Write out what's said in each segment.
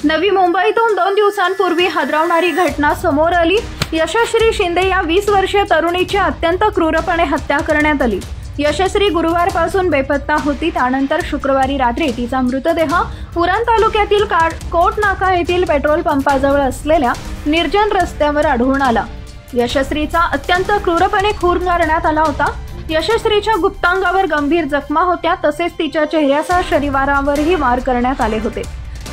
नवी मुंबईतून 2 दिवसांपूर्वी हादरवणारी घटना समोर आली। यशश्री शिंदे या 20 वर्षीय तरुणीची अत्यंत क्रूरपणे हत्या करण्यात आली। यशश्री गुरुवारपासून बेपत्ता होती। त्यानंतर शुक्रवारी रात्री तिचा मृतदेह उरण तालुक्यातील कोट नाका येथील पेट्रोल पंपाजवळ असलेल्या निर्जन रस्त्यावर आढळून आला। यशश्रीचा अत्यंत क्रूरपणे खून करण्यात आला होता। यशश्रीच्या गुप्तांगावर गंभीर जखमा होत्या, तसेच तिच्या चेहऱ्यासह शरीरावरही वार करण्यात आले होते।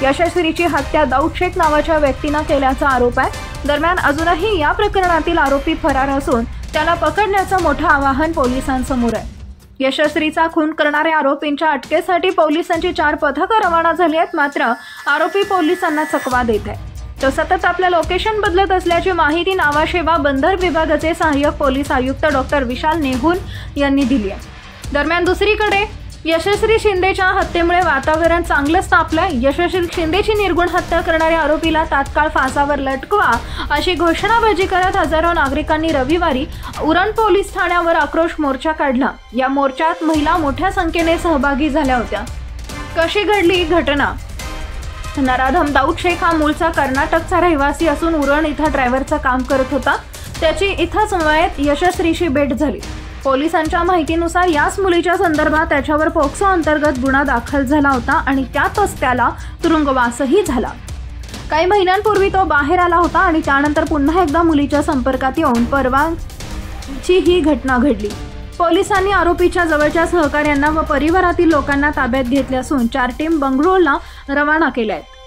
यशश्रीची हत्या दाऊद शेख नावाच्या व्यक्तीने केल्याचा आरोप आहे। दरम्यान अजूनही या प्रकरणातील आरोपी फरार असून त्याला पकडण्याचं मोठं आवाहन पोलिसांसमोर आहे। यशश्रीचा खून करणाऱ्या आरोपींच्या अटकेसाठी पोलिसांची 4 पथकं रवाना झाली आहेत। मात्र आरोपी पोलिसांना चकवा देत आहे। तो सतत आपलं लोकेशन बदलत असल्याची माहिती नावाशेवा बंदर विभागाचे सहाय्यक पोलीस आयुक्त डॉक्टर विशाल नेहुल यांनी दिली आहे। दरम्यान दुसरीकडे यशश्री शिंदेच्या हत्येमुळे वातावरण चांगलंच तापलंय। यशश्री शिंदेची निर्गुण हत्या करणाऱ्या आरोपीला तात्काळ फासावर लटकवा अशी घोषणाबाजी करत हजारो नागरिकांनी रविवारी उरण पोलीस ठाण्यावर आक्रोश मोर्चा काढला। या मोर्चात महिला मोठ्या संख्येने सहभागी झाल्या होत्या। कशी घडली घटना? नराधम दाऊद शेख हा मूळचा कर्नाटकचा रहिवासी असून उरण इथं ड्रायव्हरचं काम करत होता। त्याची इथंच मयत यशश्रीशी भेट झाली। पोलिसांच्या माहितीनुसार याच मुलीच्या संदर्भात त्याच्यावर पोक्सो अंतर्गत गुन्हा दाखल झाला होता आणि त्यातच त्याला तुरुंगवासही झाला। काही महिन्यांपूर्वी तो बाहेर आला होता आणि त्यानंतर पुन्हा एकदा मुलीच्या संपर्कात येऊन परवाची ही घटना घडली। पोलिसांनी आरोपीच्या जवळच्या सहकाऱ्यांना व परिवारातील लोकांना ताब्यात घेतले असून 4 टीम बंगळुरूला रवाना केल्या आहेत।